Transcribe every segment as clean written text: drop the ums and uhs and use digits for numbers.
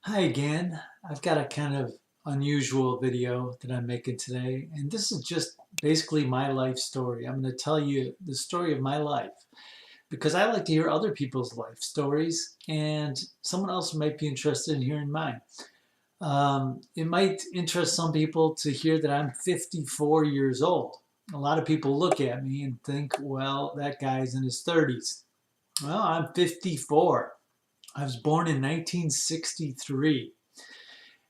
Hi again. I've got a kind of unusual video that I'm making today, and this is just basically my life story. I'm going to tell you the story of my life because I like to hear other people's life stories, and someone else might be interested in hearing mine. It might interest some people to hear that I'm 54 years old. A lot of people look at me and think, well, that guy's in his 30s. Well, I'm 54. I was born in 1963.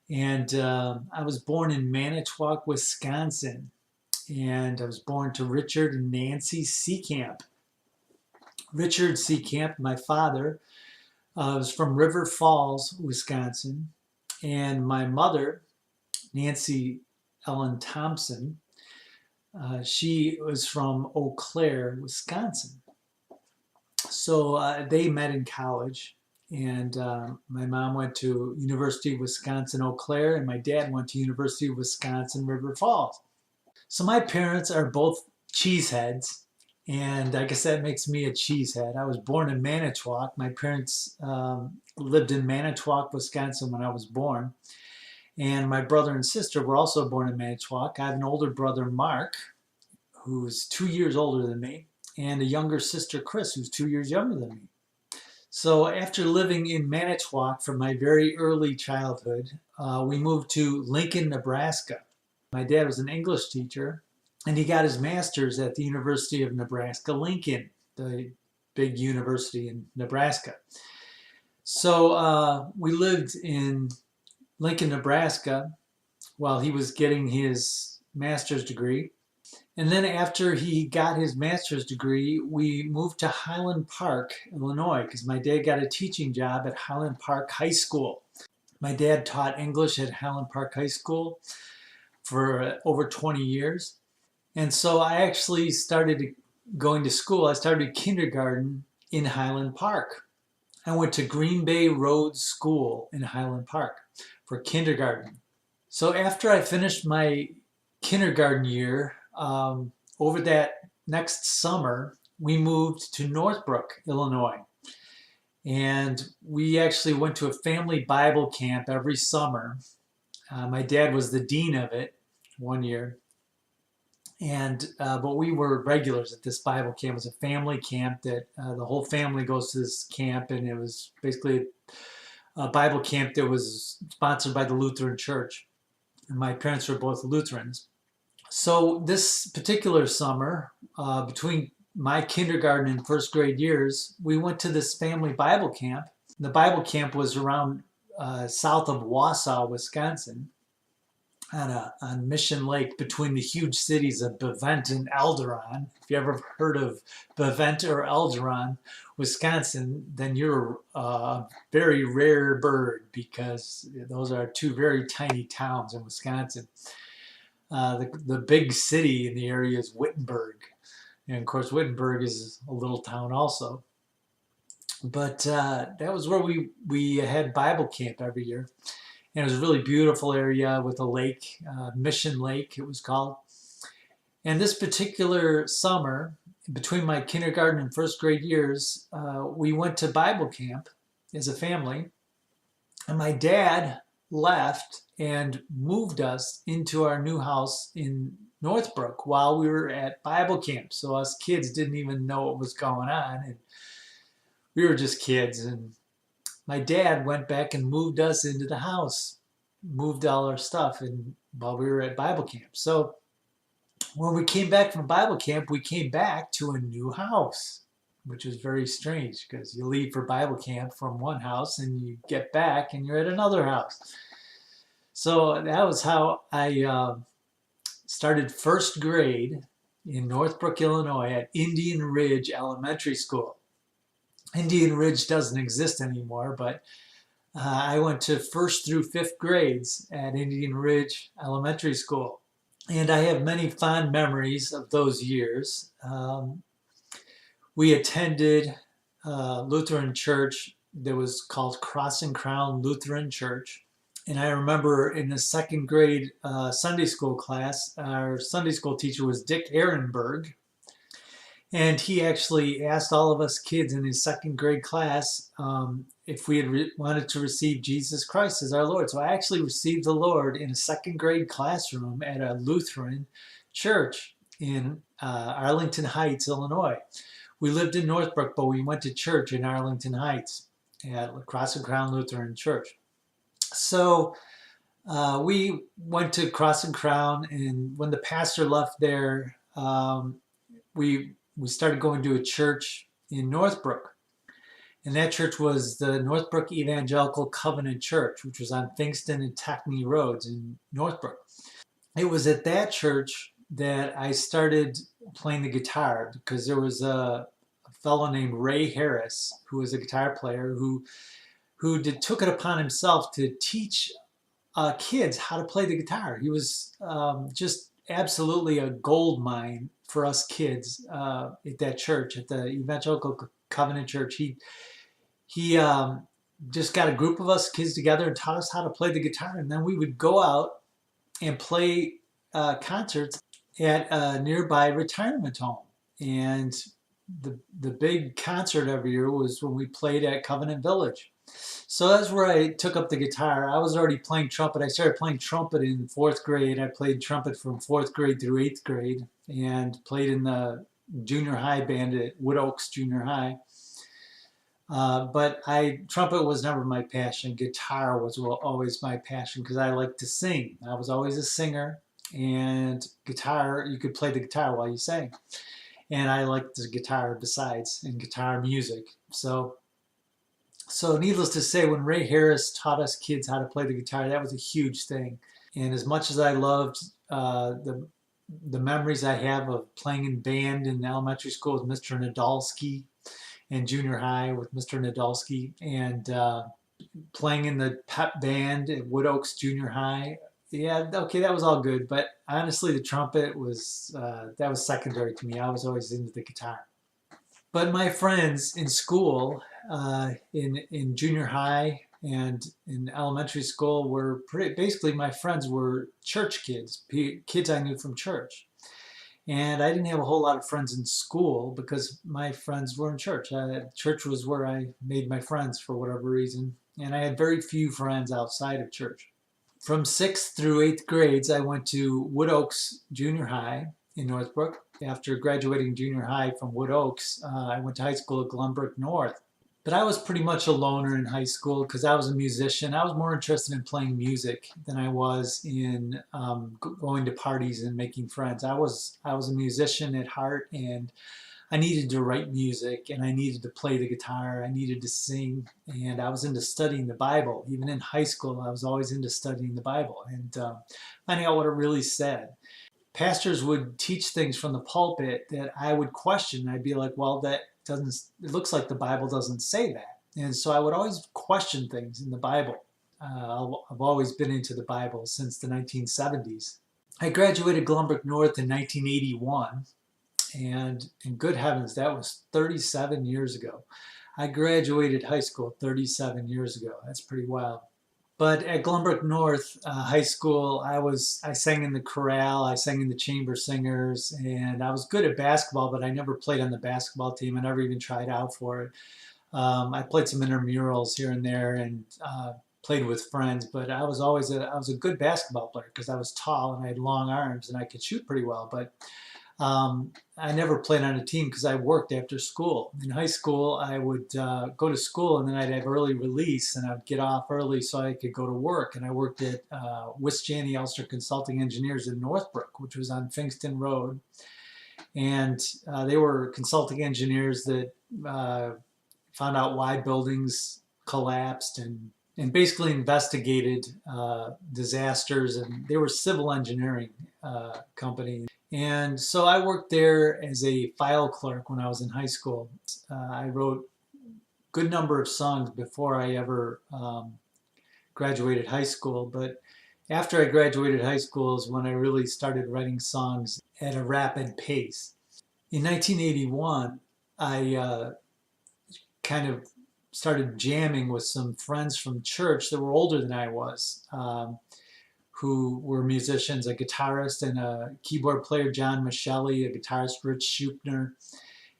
And I was born in Manitowoc, Wisconsin. And I was born to Richard and Nancy Seekamp. Richard Seekamp, my father, was from River Falls, Wisconsin. And my mother, Nancy Ellen Thompson, she was from Eau Claire, Wisconsin. So they met in college. And my mom went to University of Wisconsin Eau Claire, and my dad went to University of Wisconsin River Falls. So my parents are both cheeseheads, and I guess that makes me a cheesehead. I was born in Manitowoc. My parents lived in Manitowoc, Wisconsin when I was born, and my brother and sister were also born in Manitowoc. I have an older brother, Mark, who's 2 years older than me, and a younger sister, Chris, who's 2 years younger than me. So after living in Manitowoc from my very early childhood, we moved to Lincoln, Nebraska. My dad was an English teacher, and he got his master's at the University of Nebraska-Lincoln, the big university in Nebraska. So we lived in Lincoln, Nebraska while he was getting his master's degree. And then after he got his master's degree, we moved to Highland Park, Illinois, because my dad got a teaching job at Highland Park High School. My dad taught English at Highland Park High School for over 20 years. And so I actually started going to school. I started kindergarten in Highland Park. I went to Green Bay Road School in Highland Park for kindergarten. So after I finished my kindergarten year, over that next summer, we moved to Northbrook, Illinois. And we actually went to a family Bible camp every summer. My dad was the dean of it one year. And but we were regulars at this Bible camp. It was a family camp that the whole family goes to this camp, and it was basically a Bible camp that was sponsored by the Lutheran Church. And my parents were both Lutherans. So this particular summer, between my kindergarten and first grade years, we went to this family Bible camp. The Bible camp was around south of Wausau, Wisconsin, on Mission Lake between the huge cities of Bevent and Elderon. If you ever heard of Bevent or Elderon, Wisconsin, then you're a very rare bird because those are two very tiny towns in Wisconsin. The big city in the area is Wittenberg. And of course, Wittenberg is a little town also. But that was where we had Bible camp every year. And it was a really beautiful area with a lake, Mission Lake it was called. And this particular summer, between my kindergarten and first grade years, we went to Bible camp as a family. And my dad left and moved us into our new house in Northbrook while we were at Bible camp. So us kids didn't even know what was going on. And we were just kids. And my dad went back and moved us into the house, moved all our stuff while we were at Bible camp. So when we came back from Bible camp, we came back to a new house, which was very strange because you leave for Bible camp from one house and you get back and you're at another house. So that was how I started first grade in Northbrook, Illinois at Indian Ridge Elementary School. Indian Ridge doesn't exist anymore, but I went to first through fifth grades at Indian Ridge Elementary School. And I have many fond memories of those years. We attended Lutheran church that was called Cross and Crown Lutheran Church. And I remember in the second grade Sunday school class, our Sunday school teacher was Dick Ehrenberg. And he actually asked all of us kids in his second grade class if we had wanted to receive Jesus Christ as our Lord. So I actually received the Lord in a second grade classroom at a Lutheran church in Arlington Heights, Illinois. We lived in Northbrook, but we went to church in Arlington Heights at Cross and Crown Lutheran Church. So we went to Cross and Crown, and when the pastor left there, we started going to a church in Northbrook. And that church was the Northbrook Evangelical Covenant Church, which was on Fingston and Techney Roads in Northbrook. It was at that church that I started playing the guitar, because there was a fellow named Ray Harris, who was a guitar player, who took it upon himself to teach kids how to play the guitar. He was just absolutely a gold mine for us kids at that church, at the Evangelical Covenant Church. He just got a group of us kids together and taught us how to play the guitar, and then we would go out and play concerts at a nearby retirement home. And the big concert every year was when we played at Covenant Village. So that's where I took up the guitar. I was already playing trumpet. I started playing trumpet in fourth grade. I played trumpet from fourth grade through eighth grade and played in the junior high band at Wood Oaks Junior High. But trumpet was never my passion. Guitar was always my passion because I liked to sing. I was always a singer, and guitar, you could play the guitar while you sang. And I liked the guitar besides, and guitar music. So needless to say, when Ray Harris taught us kids how to play the guitar, that was a huge thing. And as much as I loved the memories I have of playing in band in elementary school with Mr. Nadolski, and junior high with Mr. Nadolski, and playing in the pep band at Wood Oaks Junior High. Yeah, okay, that was all good, but honestly, the trumpet was that was secondary to me. I was always into the guitar. But my friends in school, in junior high and in elementary school, were basically my friends were church kids, kids I knew from church. And I didn't have a whole lot of friends in school because my friends were in church. Church was where I made my friends for whatever reason. And I had very few friends outside of church. From 6th through 8th grades, I went to Wood Oaks Junior High in Northbrook. After graduating junior high from Wood Oaks, I went to high school at Glenbrook North. But I was pretty much a loner in high school because I was a musician. I was more interested in playing music than I was in going to parties and making friends. I was a musician at heart, and I needed to write music, and I needed to play the guitar. I needed to sing, and I was into studying the Bible. Even in high school, I was always into studying the Bible and finding out what it really said. Pastors would teach things from the pulpit that I would question. I'd be like, well, it looks like the Bible doesn't say that. And so I would always question things in the Bible. I've always been into the Bible since the 1970s. I graduated Glenbrook North in 1981, and in good heavens, that was 37 years ago. I graduated high school 37 years ago. That's pretty wild. But at Glenbrook North High School, I sang in the chorale, I sang in the chamber singers, and I was good at basketball, but I never played on the basketball team. I never even tried out for it. I played some intramurals here and there, and played with friends, but I was a good basketball player because I was tall and I had long arms and I could shoot pretty well. But I never played on a team because I worked after school. In high school, I would go to school, and then I'd have early release, and I'd get off early so I could go to work. And I worked at Wisjani Ulster Consulting Engineers in Northbrook, which was on Fingston Road. And they were consulting engineers that found out why buildings collapsed and basically investigated disasters. And they were civil engineering company. And so I worked there as a file clerk when I was in high school. I wrote a good number of songs before I ever graduated high school. But after I graduated high school is when I really started writing songs at a rapid pace. In 1981, I kind of started jamming with some friends from church that were older than I was. Who were musicians, a guitarist and a keyboard player, John Michelli, a guitarist, Rich Schupner,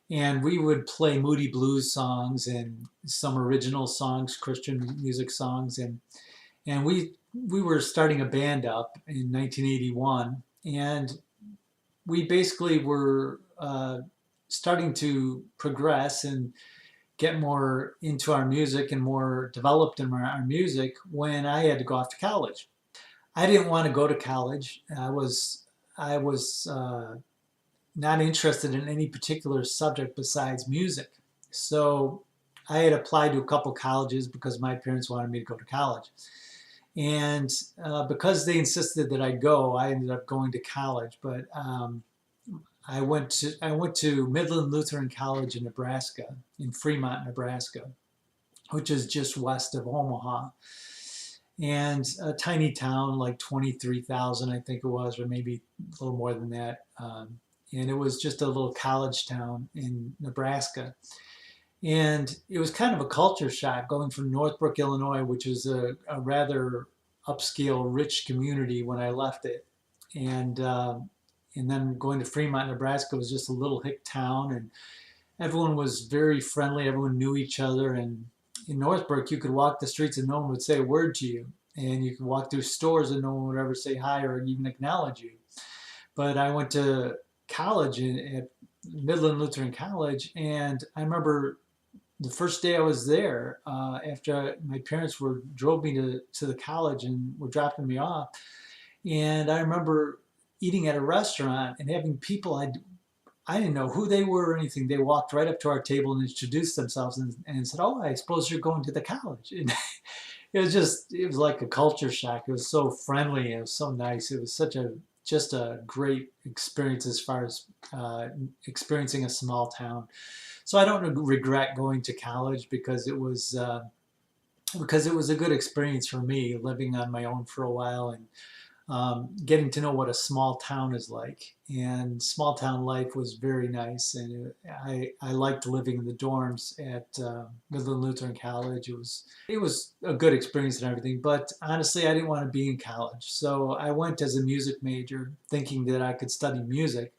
and we would play Moody Blues songs and some original songs, Christian music songs, and we were starting a band up in 1981, and we basically were starting to progress and get more into our music and more developed in our music when I had to go off to college. I didn't want to go to college. I was not interested in any particular subject besides music. So I had applied to a couple colleges because my parents wanted me to go to college. And because they insisted that I go, I ended up going to college. But I went to Midland Lutheran College in Nebraska, in Fremont, Nebraska, which is just west of Omaha, and a tiny town like 23,000, I think it was, or maybe a little more than that. And it was just a little college town in Nebraska. And it was kind of a culture shock going from Northbrook, Illinois, which is a rather upscale, rich community when I left it. And then going to Fremont, Nebraska was just a little hick town, and everyone was very friendly. Everyone knew each other. And in Northbrook, you could walk the streets and no one would say a word to you. And you could walk through stores and no one would ever say hi or even acknowledge you. But I went to college at Midland Lutheran College, and I remember the first day I was there, after my parents drove me to the college and were dropping me off, and I remember eating at a restaurant and having people I didn't know who they were or anything. They walked right up to our table and introduced themselves and said, "Oh, I suppose you're going to the college." And it was like a culture shock. It was so friendly. It was so nice. It was just a great experience as far as experiencing a small town. So I don't regret going to college because it was a good experience for me living on my own for a while and getting to know what a small town is like. And small town life was very nice. And I liked living in the dorms at Midland Lutheran College. It was a good experience and everything. But honestly, I didn't want to be in college. So I went as a music major thinking that I could study music.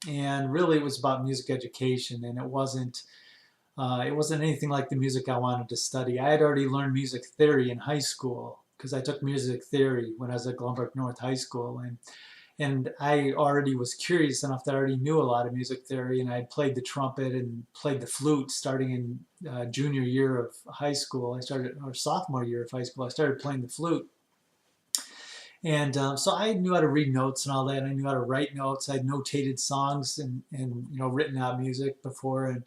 And really, it was about music education. And it wasn't anything like the music I wanted to study. I had already learned music theory in high school because I took music theory when I was at Glenbrook North High School, and I already was curious enough that I already knew a lot of music theory, and I had played the trumpet and played the flute starting in junior year of high school. Or sophomore year of high school, I started playing the flute. And so I knew how to read notes and all that. I knew how to write notes. I had notated songs and written out music before, and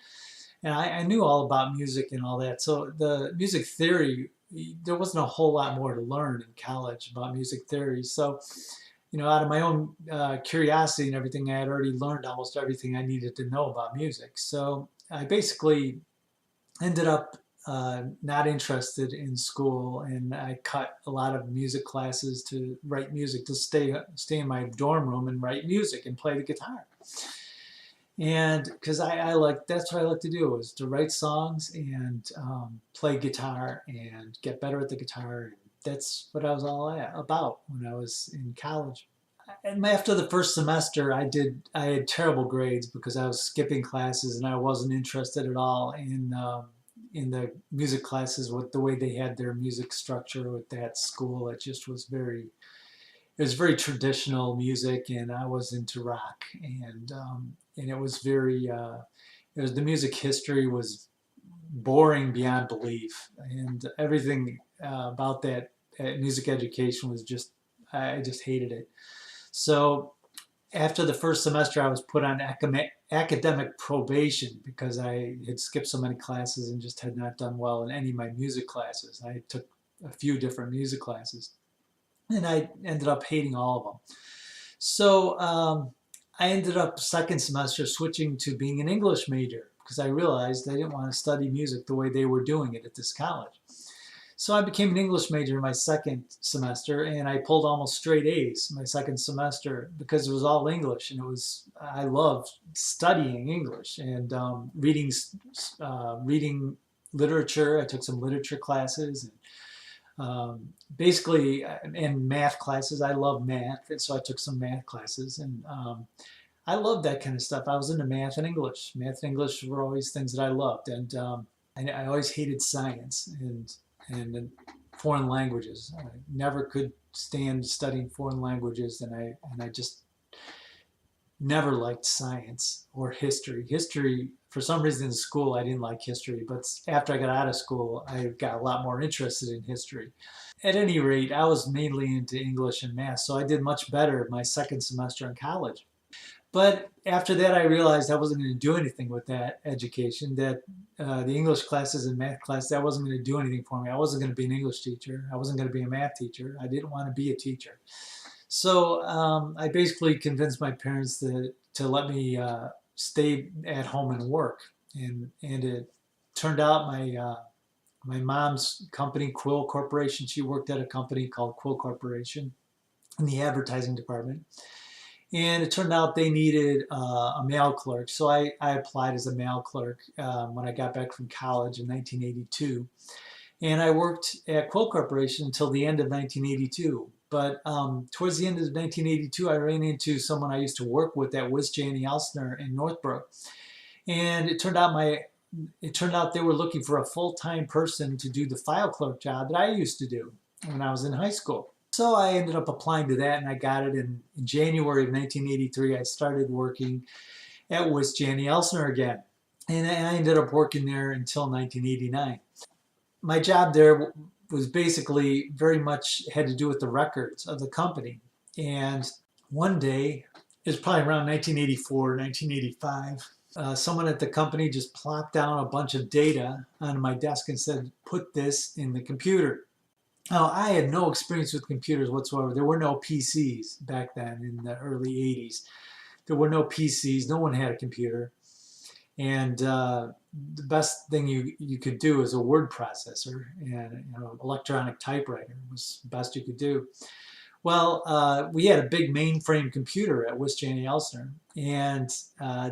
I knew all about music and all that. So the music theory, there wasn't a whole lot more to learn in college about music theory. So, out of my own curiosity and everything, I had already learned almost everything I needed to know about music. So I basically ended up not interested in school, and I cut a lot of music classes to write music, to stay in my dorm room and write music and play the guitar. And because that's what I like to do, is to write songs and play guitar and get better at the guitar. And that's what I was all about when I was in college. And after the first semester, I had terrible grades because I was skipping classes and I wasn't interested at all in the music classes with the way they had their music structure with that school. It was very traditional music, and I was into rock, and it was the music history was boring beyond belief, and everything about that music education was I just hated it. So after the first semester, I was put on academic probation because I had skipped so many classes and just had not done well in any of my music classes. I took a few different music classes, and I ended up hating all of them. So I ended up second semester switching to being an English major because I realized I didn't want to study music the way they were doing it at this college. So I became an English major in my second semester, and I pulled almost straight A's my second semester because it was all English, and I loved studying English and reading literature. I took some literature classes, and basically, and math classes. I love math, and so I took some math classes, and I loved that kind of stuff. I was into math and English. Math and English were always things that I loved, and I always hated science and foreign languages. I never could stand studying foreign languages, and I just never liked science or history. History, for some reason in school, I didn't like history, but after I got out of school, I got a lot more interested in history. At any rate, I was mainly into English and math, so I did much better my second semester in college. But after that, I realized I wasn't going to do anything with that education, that the English classes and math class, that wasn't going to do anything for me. I wasn't going to be an English teacher. I wasn't going to be a math teacher. I didn't want to be a teacher. So I basically convinced my parents to let me stay at home and work. And it turned out my mom's company, Quill Corporation, she worked at a company called Quill Corporation in the advertising department. And it turned out they needed a mail clerk. So I applied as a mail clerk when I got back from college in 1982. And I worked at Quill Corporation until the end of 1982. But towards the end of 1982, I ran into someone I used to work with at Wiz Janney Elsner in Northbrook. And it turned out they were looking for a full-time person to do the file clerk job that I used to do when I was in high school. So I ended up applying to that, and I got it in January of 1983. I started working at Wiz Janney Elsner again, and I ended up working there until 1989. My job there was basically very much had to do with the records of the company. And one day, it was probably around 1984, 1985, someone at the company just plopped down a bunch of data onto my desk and said, put this in the computer. Now, I had no experience with computers whatsoever. There were no PCs back then in the early 80s. There were no PCs. No one had a computer. And the best thing you could do is a word processor, and electronic typewriter was the best you could do. Well, we had a big mainframe computer at Wiz Janney Elsner, and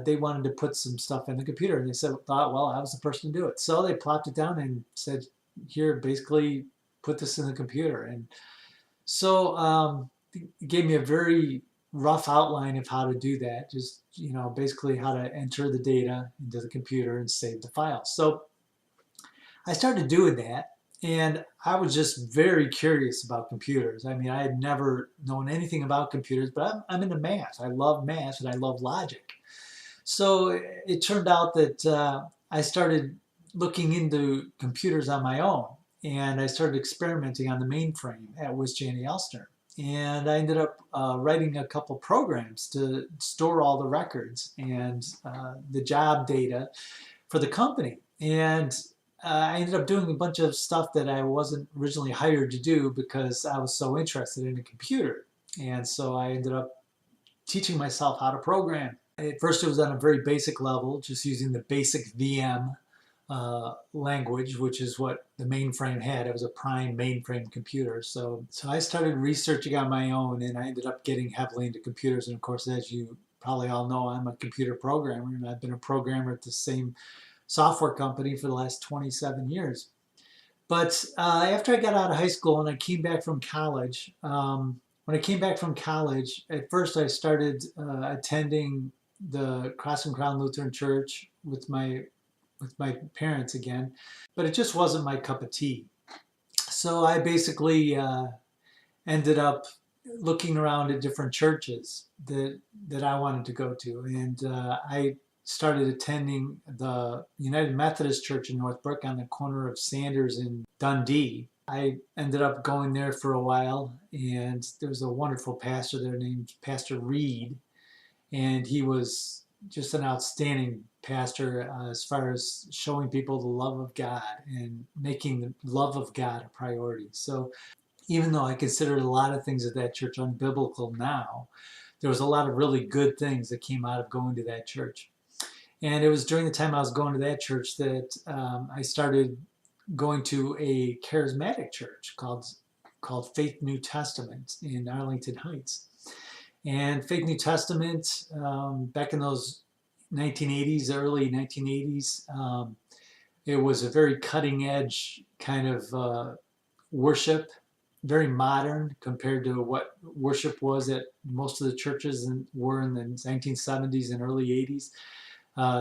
they wanted to put some stuff in the computer, and they thought, well, I was the person to do it. So they plopped it down and said, here, basically put this in the computer. And so it gave me a very rough outline of how to do that. Just, basically how to enter the data into the computer and save the file. So I started doing that, and I was just very curious about computers. I mean, I had never known anything about computers, but I'm into math. I love math and I love logic. So it turned out that I started looking into computers on my own, and I started experimenting on the mainframe at Wiz Janney Elsner. And I ended up writing a couple programs to store all the records and the job data for the company. And I ended up doing a bunch of stuff that I wasn't originally hired to do because I was so interested in a computer. And so I ended up teaching myself how to program. At first it was on a very basic level, just using the basic VM language, which is what the mainframe had. It was a prime mainframe computer. So I started researching on my own, and I ended up getting heavily into computers. And of course, as you probably all know, I'm a computer programmer, and I've been a programmer at the same software company for the last 27 years. But after I got out of high school and I came back from college, when I came back from college, at first I started attending the Cross and Crown Lutheran Church with my parents again, but it just wasn't my cup of tea. So I basically ended up looking around at different churches that I wanted to go to, and I started attending the United Methodist Church in Northbrook on the corner of Sanders and Dundee. I ended up going there for a while, and there was a wonderful pastor there named Pastor Reed, and he was just an outstanding pastor as far as showing people the love of God and making the love of God a priority. So even though I considered a lot of things at that church unbiblical now, there was a lot of really good things that came out of going to that church. And it was during the time I was going to that church that I started going to a charismatic church called Faith New Testament in Arlington Heights. And Faith New Testament, back in those 1980s, early 1980s, it was a very cutting edge kind of worship very modern compared to what worship was at most of the churches were in the 1970s and early 80s.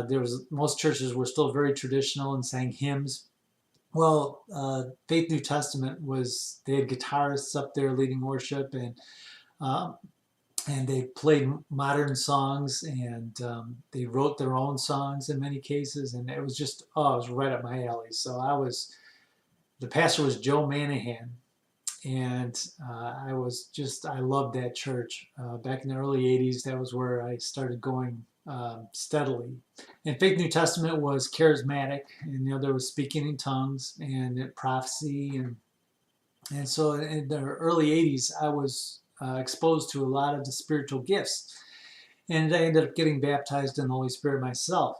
There was most churches were still very traditional and sang hymns. Well, Faith New Testament was they had guitarists up there leading worship, um, and they played modern songs, and they wrote their own songs in many cases, and it was just it was right up my alley. So the pastor was Joe Manahan, and I loved that church. Back in the early 80s, that was where I started going steadily. And Faith New Testament was charismatic, and there was speaking in tongues and prophecy, and so in the early 80s, I was exposed to a lot of the spiritual gifts. And I ended up getting baptized in the Holy Spirit myself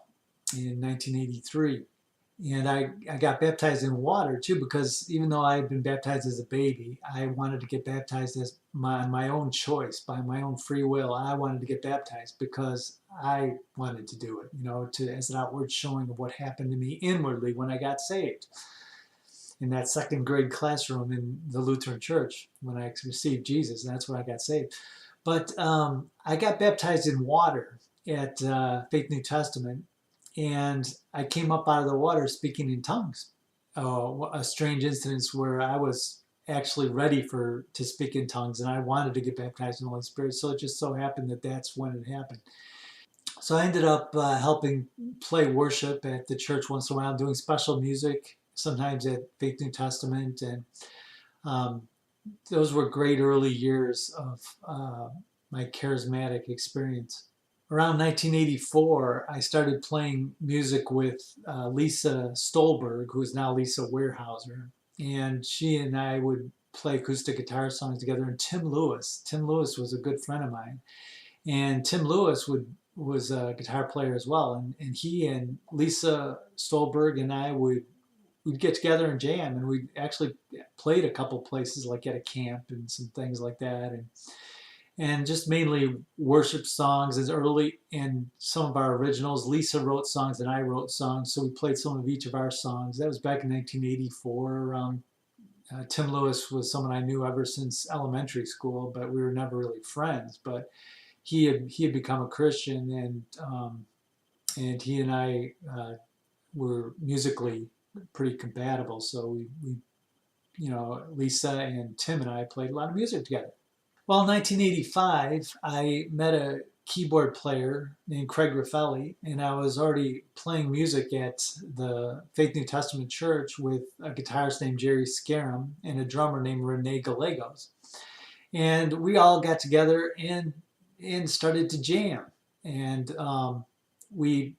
in 1983. And I got baptized in water too, because even though I had been baptized as a baby, I wanted to get baptized as my own choice, by my own free will. I wanted to get baptized because I wanted to do it, as an outward showing of what happened to me inwardly when I got saved in that second grade classroom in the Lutheran church when I received Jesus. And that's when I got saved. But I got baptized in water at Faith New Testament, and I came up out of the water speaking in tongues. A strange instance where I was actually ready to speak in tongues, and I wanted to get baptized in the Holy Spirit. So it just so happened that that's when it happened. So I ended up helping play worship at the church once in a while, doing special music, sometimes at Faith New Testament, and um, those were great early years of my charismatic experience. Around 1984, I started playing music with Lisa Stolberg, who is now Lisa Weyerhaeuser, and she and I would play acoustic guitar songs together. And Tim Lewis was a good friend of mine, and Tim Lewis was a guitar player as well, and he and Lisa Stolberg and I we'd get together and jam, and we actually played a couple places like at a camp and some things like that, and just mainly worship songs as early, and some of our originals. Lisa wrote songs and I wrote songs, so we played some of each of our songs. That was back in 1984 around. Tim Lewis was someone I knew ever since elementary school, but we were never really friends. But he had become a Christian, and he and I were musically pretty compatible. So we Lisa and Tim and I played a lot of music together. Well, in 1985, I met a keyboard player named Craig Raffelli, and I was already playing music at the Faith New Testament Church with a guitarist named Jerry Seekamp and a drummer named Rene Gallegos. And we all got together and started to jam. And we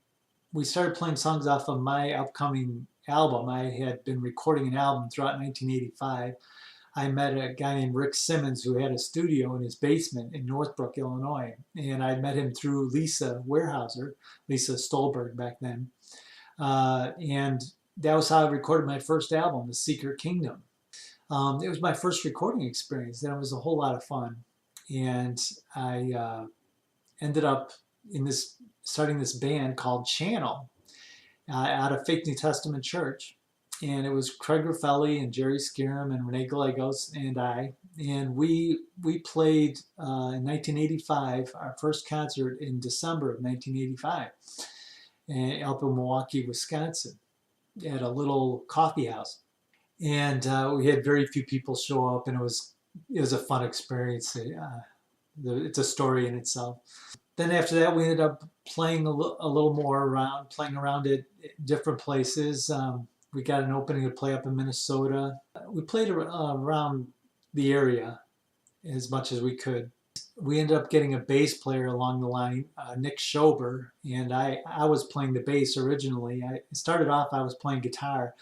we started playing songs off of my upcoming album. I had been recording an album throughout 1985. I met a guy named Rick Simmons who had a studio in his basement in Northbrook, Illinois. And I met him through Lisa Weyerhaeuser, Lisa Stolberg back then. And that was how I recorded my first album, The Secret Kingdom. It was my first recording experience, and it was a whole lot of fun. And I ended up starting this band called Channel out of Faith New Testament Church. And it was Craig Raffelli and Jerry Skiram and Rene Gallegos and I. And we played in 1985, our first concert in December of 1985, up in Milwaukee, Wisconsin, at a little coffee house. And we had very few people show up, and it was a fun experience. It's a story in itself. Then after that, we ended up playing a little more around, playing around at different places. We got an opening to play up in Minnesota. We played around the area as much as we could. We ended up getting a bass player along the line, Nick Schober, and I was playing the bass originally. I started off, I was playing guitar,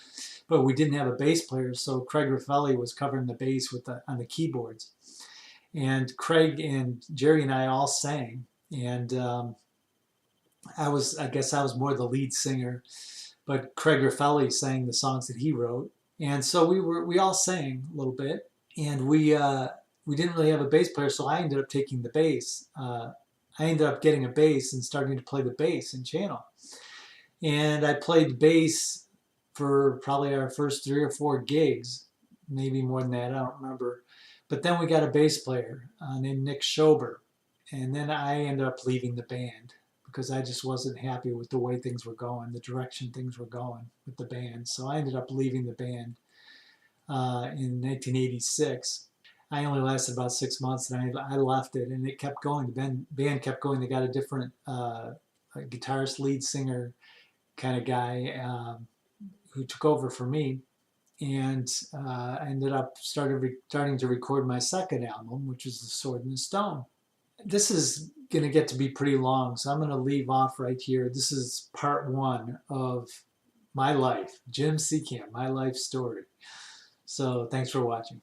but we didn't have a bass player, so Craig Raffelli was covering the bass on the keyboards. And Craig and Jerry and I all sang, and I guess I was more the lead singer, but Craig Raffelli sang the songs that he wrote, and so we all sang a little bit, and we didn't really have a bass player, so I ended up taking the bass. I ended up getting a bass and starting to play the bass in Channel, and I played bass for probably our first 3 or 4 gigs maybe more than that, I don't remember. But then we got a bass player named Nick Schober. And then I ended up leaving the band because I just wasn't happy with the way things were going, the direction things were going with the band. So I ended up leaving the band in 1986. I only lasted about 6 months, and I left it, and it kept going. The band kept going. They got a different guitarist, lead singer kind of guy who took over for me, and I ended up starting to record my second album, which is The Sword and the Stone. This is going to get to be pretty long, so I'm going to leave off right here. This is part one of my life, Jim Seekamp, my life story. So thanks for watching.